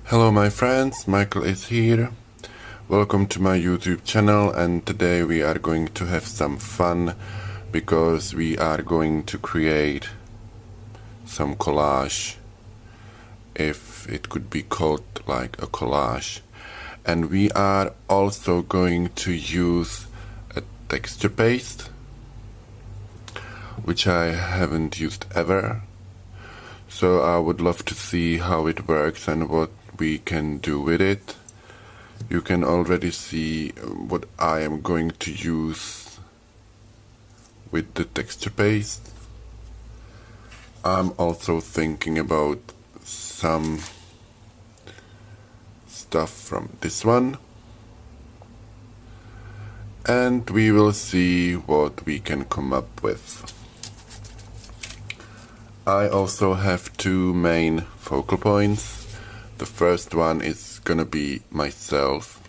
Hello my friends, Michael is here. Welcome to my YouTube channel, and today we are going to have some fun because we are going to create some collage, if it could be called like a collage. And we are also going to use a texture paste, which I haven't used ever. So I would love to see how it works and what we can do with it. You can already see what I am going to use with the texture paste. I'm also thinking about some stuff from this one, and we will see what we can come up with. I also have two main focal points. The first one is gonna be myself,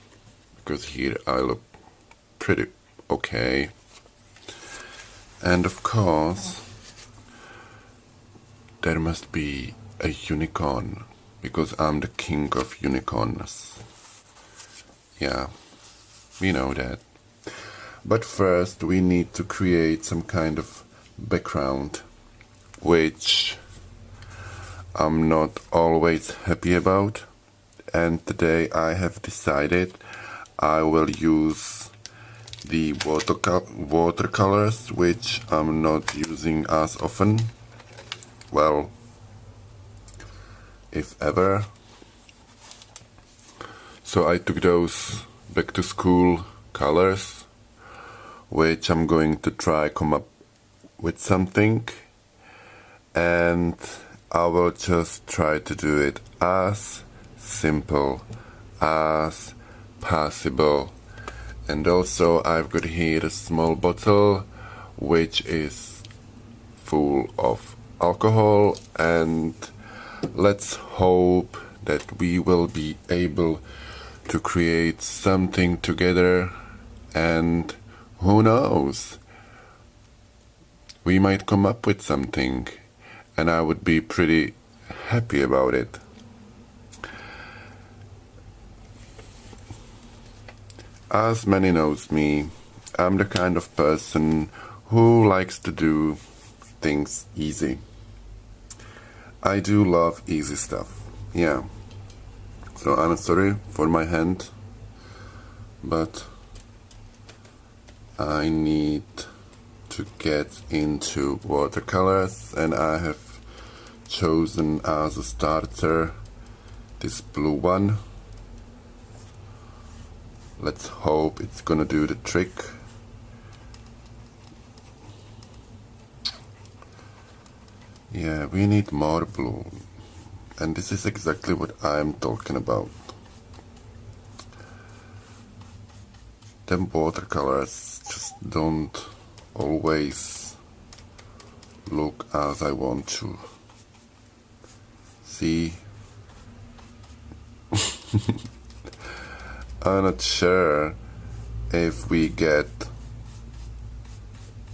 because here I look pretty okay. And of course, there must be a unicorn, because I'm the king of unicorns. Yeah, we know that. But first we need to create some kind of background, which I'm not always happy about, and today I have decided I will use the watercolors, which I'm not using as often, well, if ever. So I took those back to school colors, which I'm going to try come up with something, and I will just try to do it as simple as possible. And also I've got here a small bottle which is full of alcohol, and let's hope that we will be able to create something together, and who knows, we might come up with something, and I would be pretty happy about it. As many knows me, I'm the kind of person who likes to do things easy. I do love easy stuff, yeah. So I'm sorry for my hand, but I need to get into watercolors, and I have chosen as a starter this blue one. Let's hope it's gonna do the trick. Yeah, we need more blue, and this is exactly what I'm talking about. Them watercolors just don't always look as I want to. See? I'm not sure if we get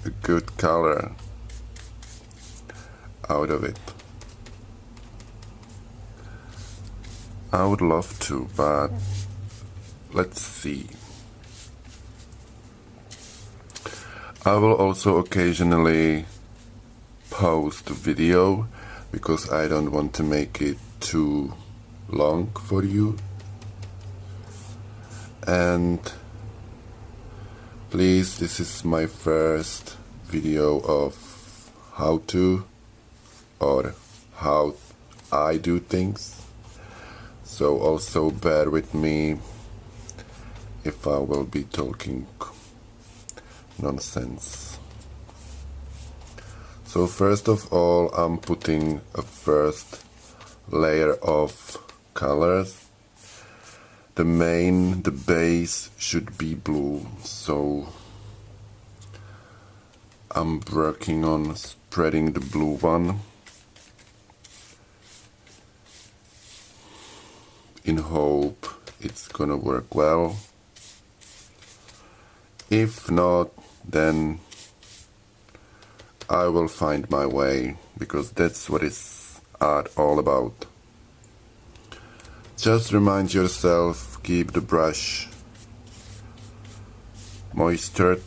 a good color out of it. I would love to, but let's see. I will also occasionally post a video, because I don't want to make it too long for you. And please, this is my first video of how to, or how I do things, so also bear with me if I will be talking nonsense. So first of all, I'm putting a first layer of colors. The base should be blue, so I'm working on spreading the blue one in hope it's gonna work well. If not, then I will find my way, because that's what it's art all about. just remind yourself, keep the brush moistured,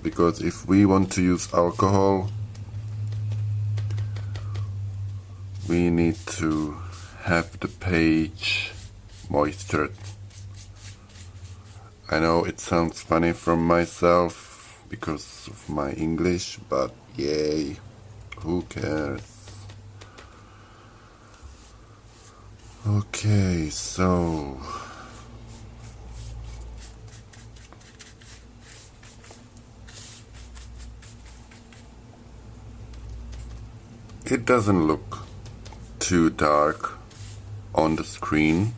because if we want to use alcohol, we need to have the page moistured. I know it sounds funny from myself because of my English, but yay, who cares? Okay, so it doesn't look too dark on the screen.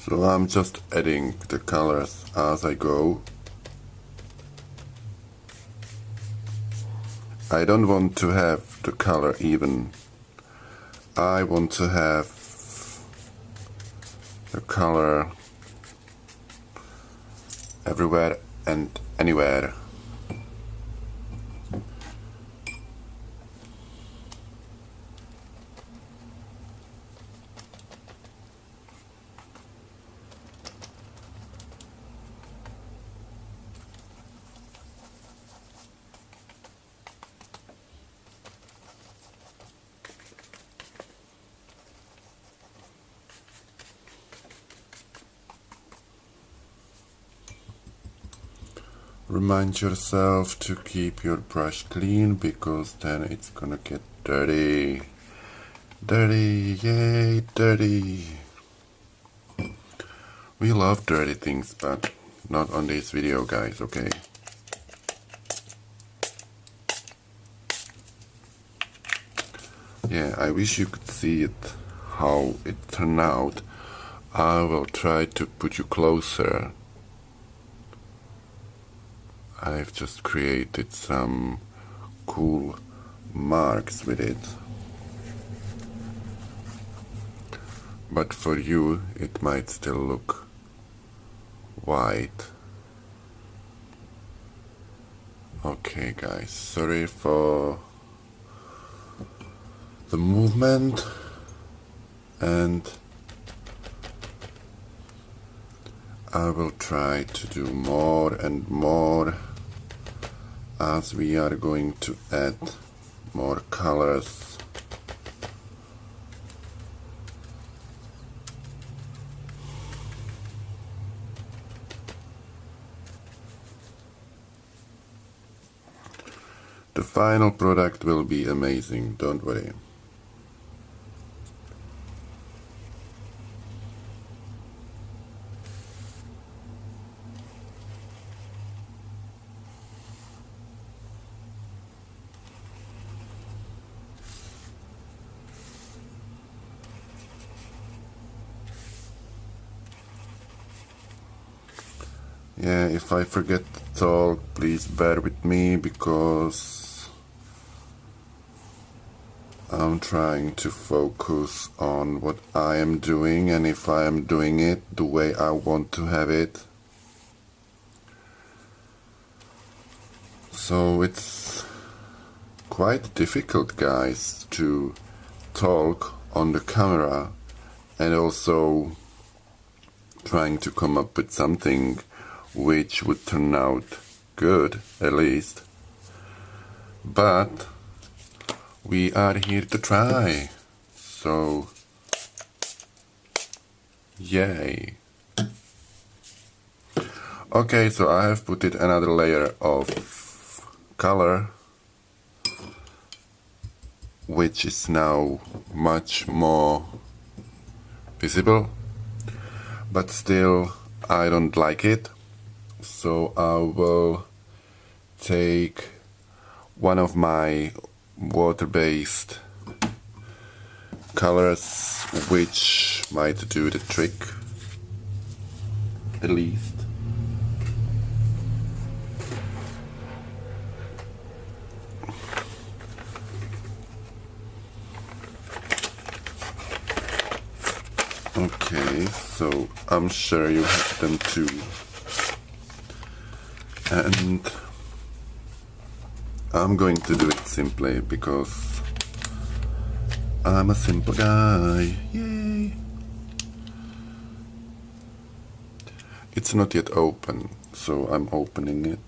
So I'm just adding the colors as I go. I don't want to have the color even. I want to have the color everywhere and anywhere. Remind yourself to keep your brush clean, because then it's gonna get dirty. Dirty, yay, dirty. We love dirty things, but not on this video, guys, okay? Yeah, I wish you could see it, how it turned out. I will try to put you closer. I've just created some cool marks with it. But for you, it might still look white. Okay, guys, sorry for the movement, and I will try to do more and more as we are going to add more colors. The final product will be amazing, don't worry. Yeah, if I forget to talk, please bear with me, because I'm trying to focus on what I am doing, and if I am doing it the way I want to have it. So it's quite difficult, guys, to talk on the camera and also trying to come up with something which would turn out good, at least. But we are here to try, so yay. Okay, so I have put it another layer of color, which is now much more visible, but still I don't like it. So I will take one of my water-based colors, which might do the trick, at least. ways, so I'm sure you have them too. And I'm going to do it simply because I'm a simple guy. Yay! It's not yet open, so I'm opening it.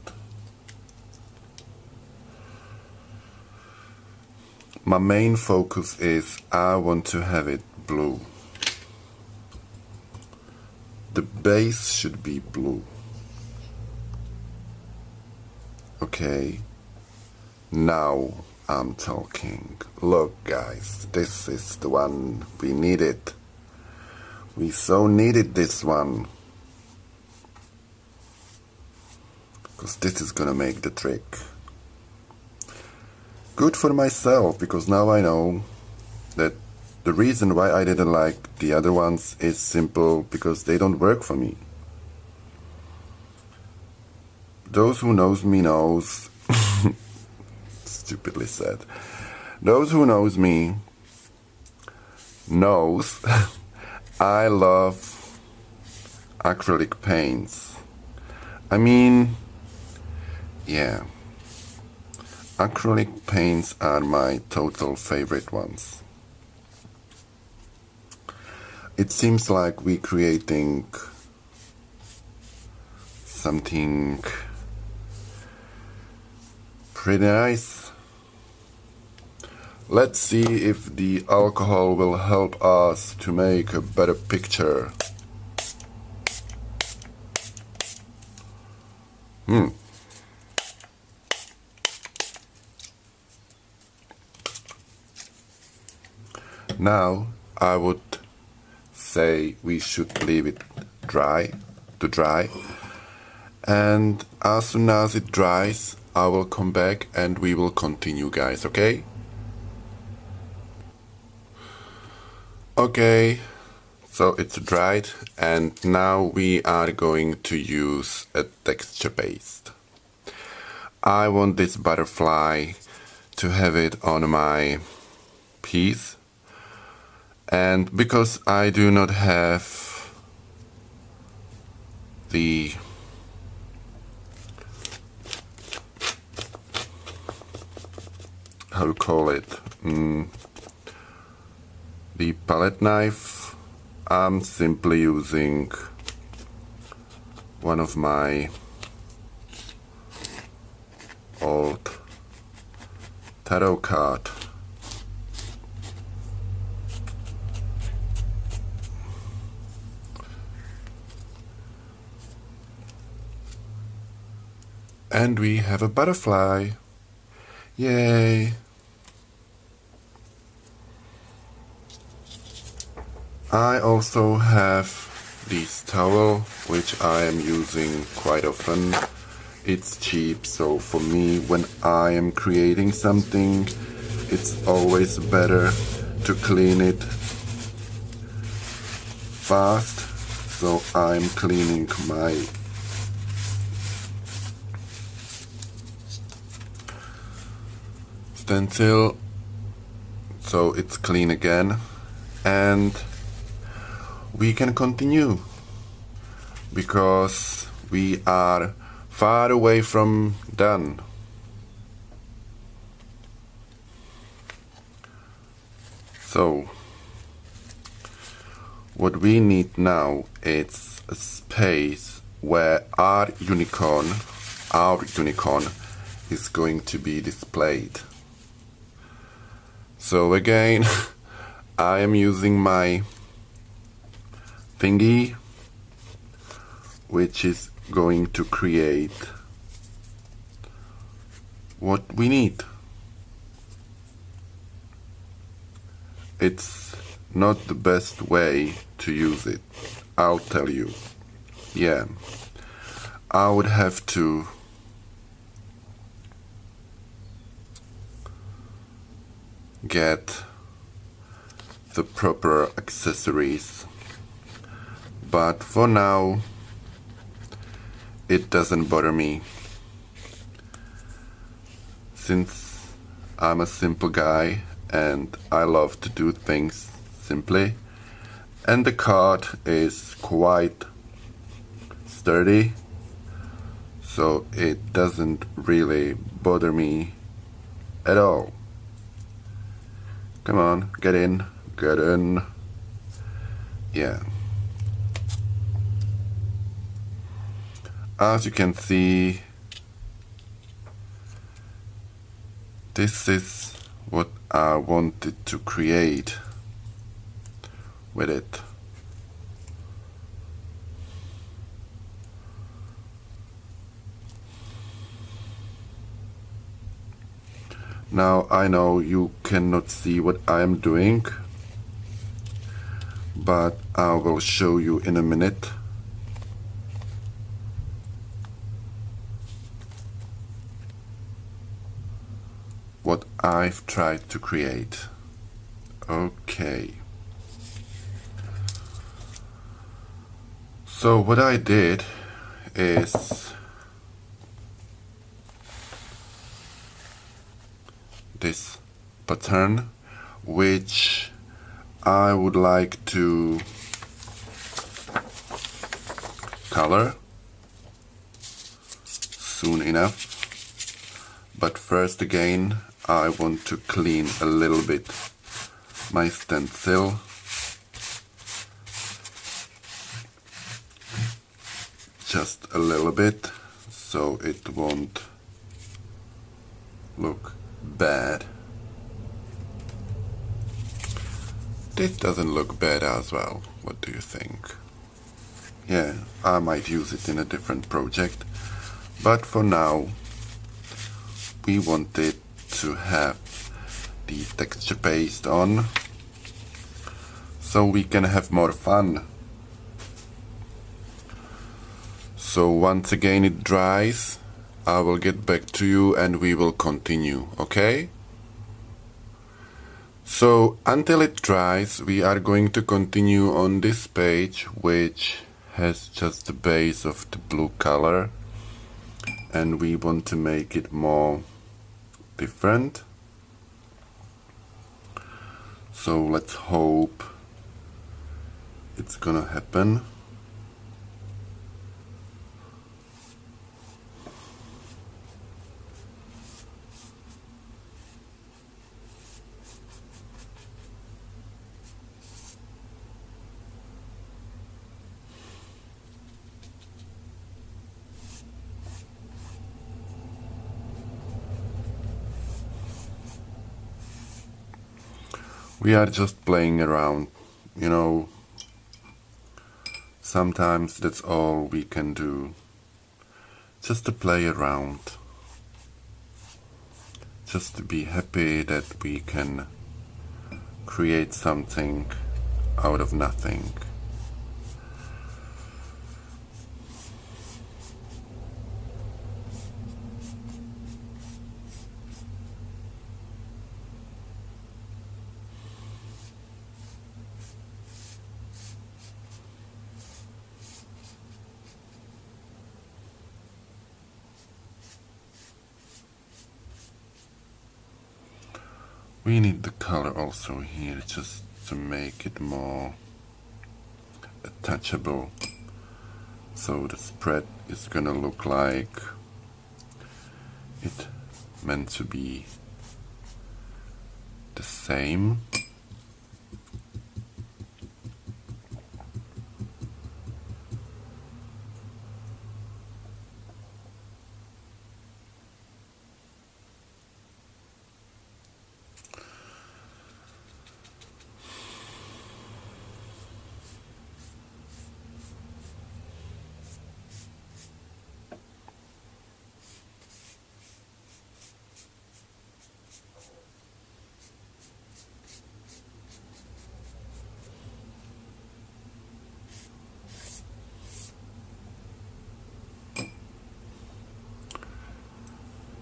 My main focus is I want to have it blue. The base should be blue. Okay, now I'm talking. Look guys, this is the one we needed. We so needed this one. Because this is gonna make the trick. Good for myself, because now I know that the reason why I didn't like the other ones is simple, because they don't work for me. Those who knows me knows, stupidly said, those who knows me knows I love acrylic paints. I mean, yeah, acrylic paints are my total favorite ones. It seems like we're creating something pretty nice. Let's see if the alcohol will help us to make a better picture. Now I would say we should leave it to dry, and as soon as it dries I will come back and we will continue, guys, okay? Okay, so it's dried and now we are going to use a texture paste. I want this butterfly to have it on my piece, and because I do not have the how to call it, the palette knife, I'm simply using one of my old tarot card. And we have a butterfly. Yay! I also have this towel, which I am using quite often. It's cheap, so for me, when I am creating something, it's always better to clean it fast. So I'm cleaning my stencil so it's clean again, and we can continue because we are far away from done. So what we need now is a space where our unicorn is going to be displayed. So again, I am using my thingy, which is going to create what we need. It's not the best way to use it, I'll tell you. Yeah, I would have to get the proper accessories, but for now it doesn't bother me, since I'm a simple guy and I love to do things simply, And the card is quite sturdy, so it doesn't really bother me at all. Come on, get in, get in. Yeah. As you can see, this is what I wanted to create with it. Now I know you cannot see what I am doing, but I will show you in a minute. What I've tried to create. Okay. So what I did is this pattern, which I would like to color soon enough. But first again, I want to clean a little bit my stencil. Just a little bit, so it won't look bad. This doesn't look bad as well. What do you think? Yeah, I might use it in a different project, but for now we wanted to have the texture paste on so we can have more fun. So once again it dries, I will get back to you and we will continue, okay? So until it dries, we are going to continue on this page, which has just the base of the blue color, and we want to make it more different. So let's hope it's gonna happen. We are just playing around, you know. Sometimes that's all we can do. Just to play around. Just to be happy that we can create something out of nothing. We need the color also here, just to make it more attachable. So the spread is gonna look like it meant to be the same.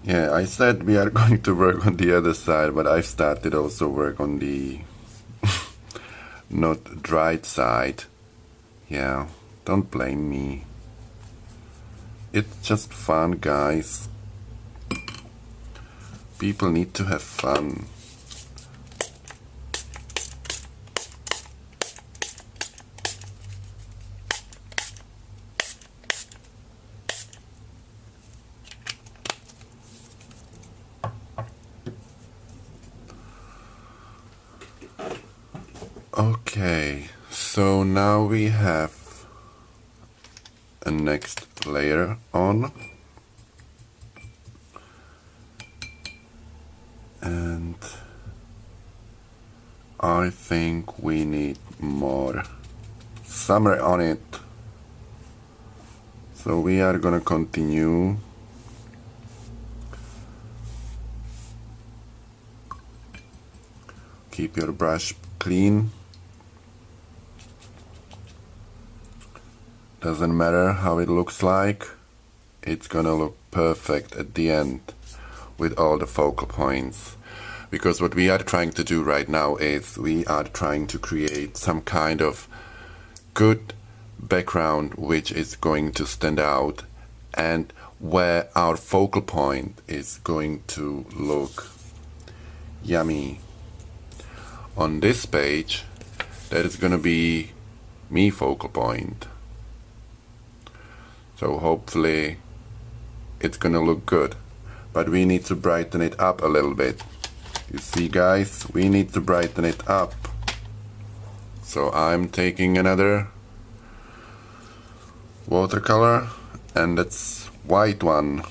Yeah, I said we are going to work on the other side, but I started also work on the not dried side. Yeah, don't blame me. It's just fun, guys. People need to have fun. Okay, so now we have a next layer on, and I think we need more summer on it. So we are gonna continue. Keep your brush clean. Doesn't matter how it looks like, it's gonna look perfect at the end with all the focal points. Because what we are trying to do right now is we are trying to create some kind of good background which is going to stand out and where our focal point is going to look yummy. On this page, that is gonna be me focal point. So hopefully it's gonna look good, but we need to brighten it up a little bit. You see guys, we need to brighten it up. So I'm taking another watercolor, and it's white one.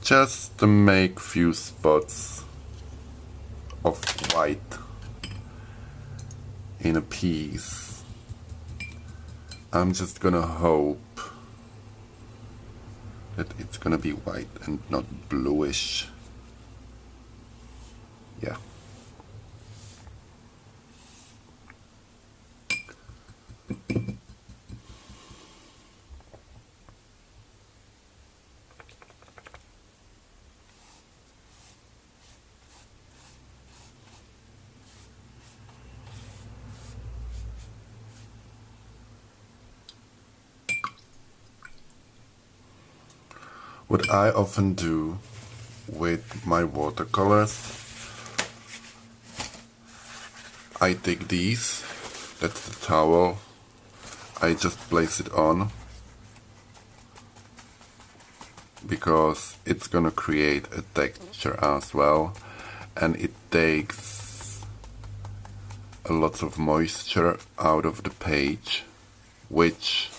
Just to make few spots of white in a piece. I'm just gonna hope that it's gonna be white and not bluish. Yeah. What I often do with my watercolors, I take these, that's the towel, I just place it on because it's gonna create a texture as well, and it takes a lot of moisture out of the page, which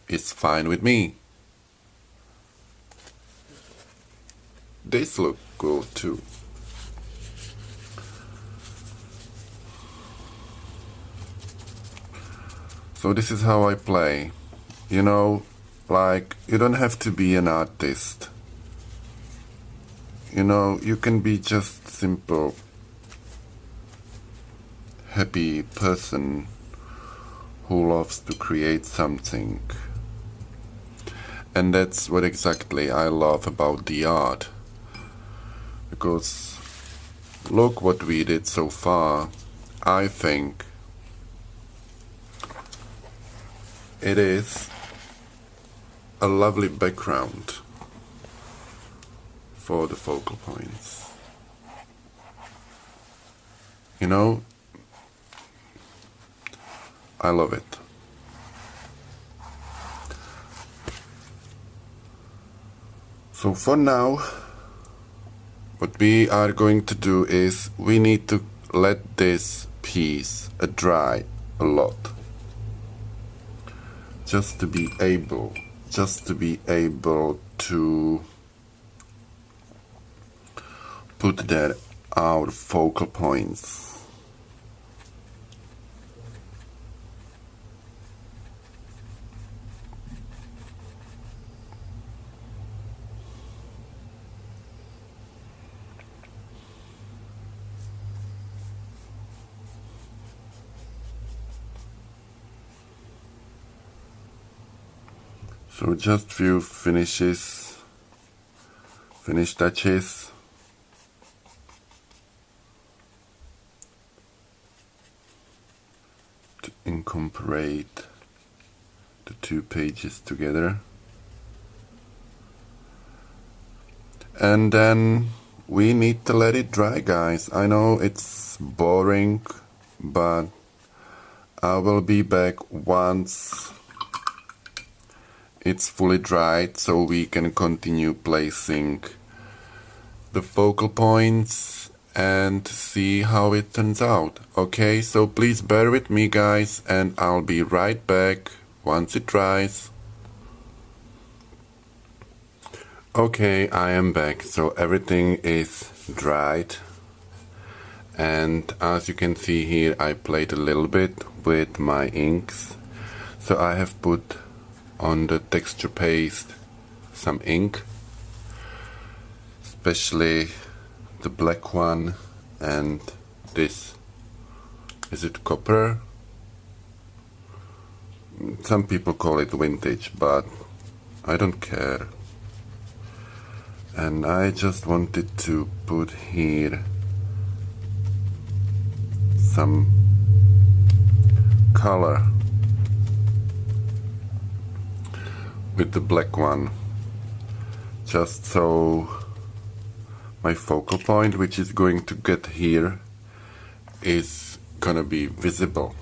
is fine with me. This look cool too. So this is how I play. You know, like, you don't have to be an artist. You know, you can be just simple, happy person who loves to create something. And that's what exactly I love about the art. Because look what we did so far. I think it is a lovely background for the focal points. You know, I love it. So for now, what we are going to do is we need to let this piece dry a lot. Just to be able to put there our focal points. So just few finish touches. To incorporate the two pages together. And then we need to let it dry, guys. I know it's boring, but I will be back once it's fully dried so we can continue placing the the focal points and see how it turns out. Okay, so please bear with me guys, and I'll be right back once it dries. Okay, I am back. So everything is dried, and as you can see here, I played a little bit with my inks. So I have put on the texture paste some ink, especially the black one, and this, is it copper? Some people call it vintage, but I don't care. And I just wanted to put here some color with the black one, just so my focal point, which is going to get here, is gonna be visible.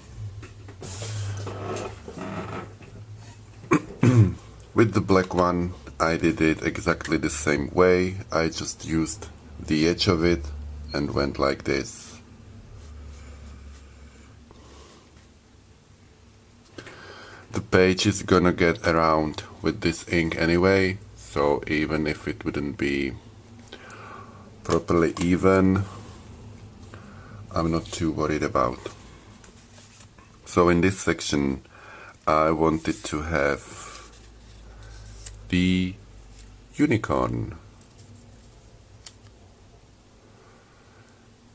With the black one, I did it exactly the same way. I just used the edge of it and went like this. The page is gonna get around with this ink anyway, so even if it wouldn't be properly even, I'm not too worried about. So in this section, I wanted to have the unicorn,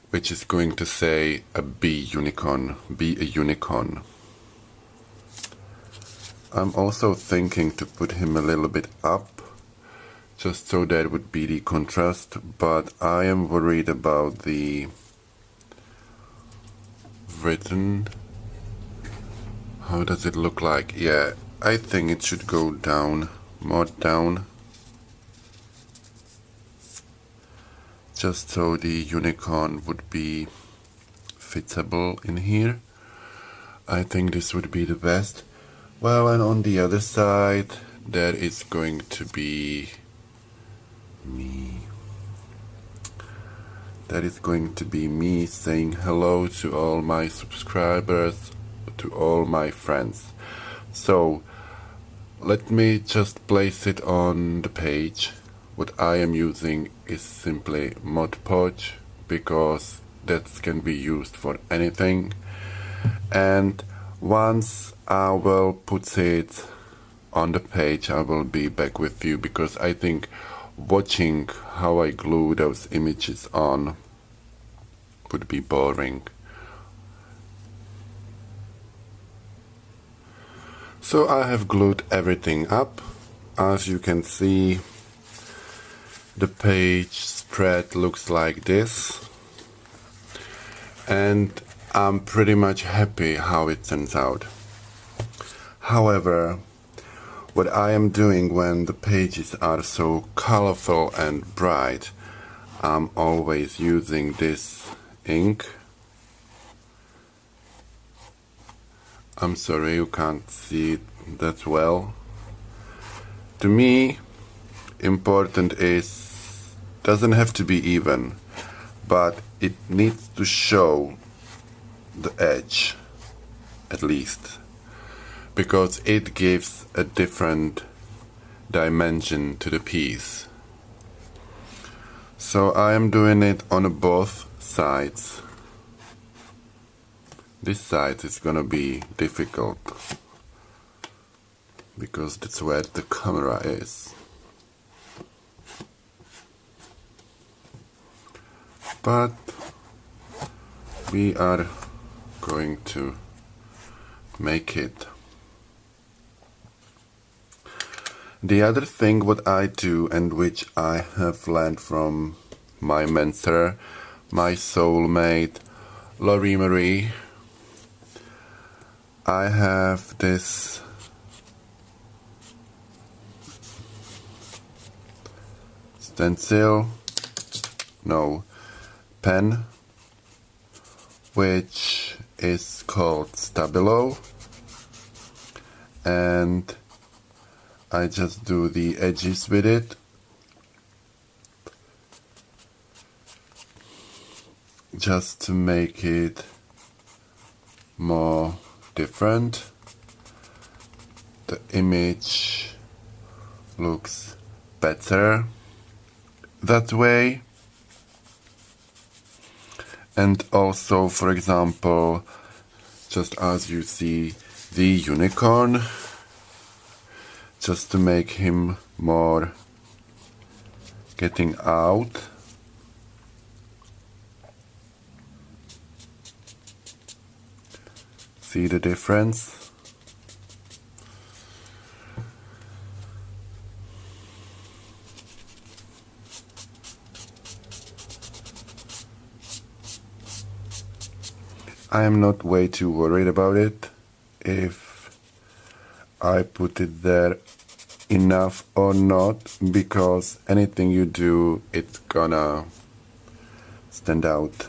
which is going to say a be unicorn, be a unicorn. I'm also thinking to put him a little bit up, just so that would be the contrast, but I am worried about the written. How does it look like? Yeah, I think it should go down, more down, just so the unicorn would be fitable in here. I think this would be the best. Well, and on the other side, there is going to be me. That is going to be me saying hello to all my subscribers, to all my friends. So let me just place it on the page. What I am using is simply Mod Podge, because that can be used for anything. And once I will put it on the page, I will be back with you, because I think watching how I glue those images on would be boring. So I have glued everything up. As you can see, the page spread looks like this, and I'm pretty much happy how it turns out. However, what I am doing when the pages are so colorful and bright, I'm always using this ink. I'm sorry you can't see it that well. To me, important is, doesn't have to be even, but it needs to show the edge at least, because it gives a different dimension to the piece. So I am doing it on both sides. This side is gonna be difficult, because that's where the camera is. But we are going to make it. The other thing what I do, and which I have learned from my mentor, my soulmate, Laurie Marie, I have this stencil, no, pen, which is called Stabilo, and I just do the edges with it, just to make it more different. The image looks better that way. And also, for example, just as you see the unicorn, just to make him more getting out. See the difference? I am not way too worried about it, if I put it there enough or not, because anything you do, it's gonna stand out.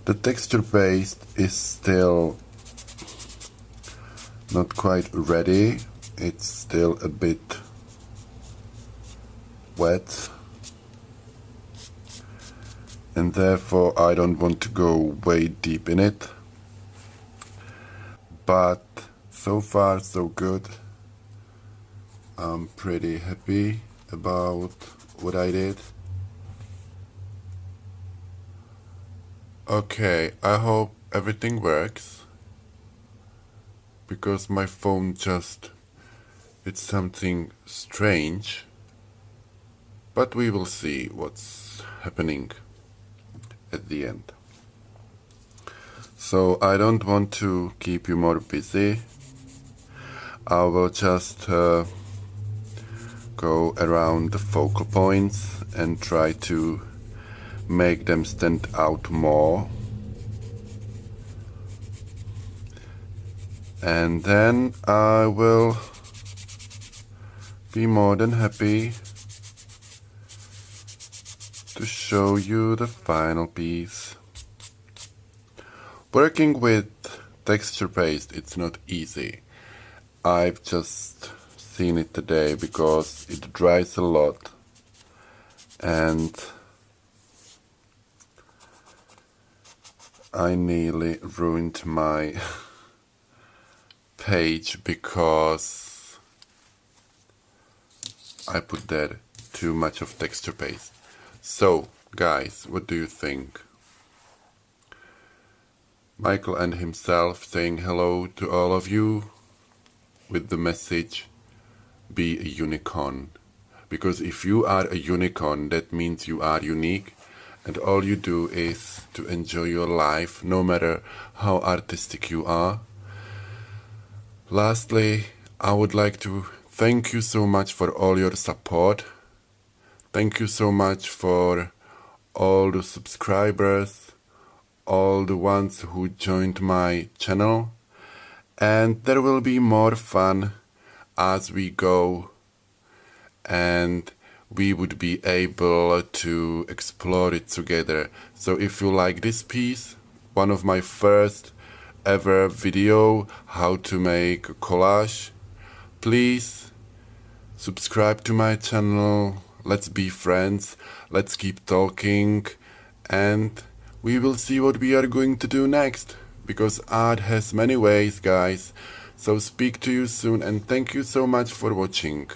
The texture paste is still not quite ready, it's still a bit wet. And therefore I don't want to go way deep in it. But so far so good. I'm pretty happy about what I did. Okay, I hope everything works. Because my phone it's something strange. But we will see what's happening at the end. So I don't want to keep you more busy. I will just go around the focal points and try to make them stand out more. And then I will be more than happy to show you the final piece. Working with texture paste, it's not easy. I've just seen it today because it dries a lot and I nearly ruined my page because I put there too much of texture paste. So, guys, what do you think? Michael and himself saying hello to all of you with the message, be a unicorn. Because if you are a unicorn, that means you are unique and all you do is to enjoy your life, no matter how artistic you are. Lastly, I would like to thank you so much for all your support. Thank you so much for all the subscribers, all the ones who joined my channel. And there will be more fun as we go. And we would be able to explore it together. So if you like this piece, one of my first ever video, how to make a collage, please subscribe to my channel. Let's be friends, let's keep talking, and we will see what we are going to do next, because art has many ways, guys. So speak to you soon, and thank you so much for watching.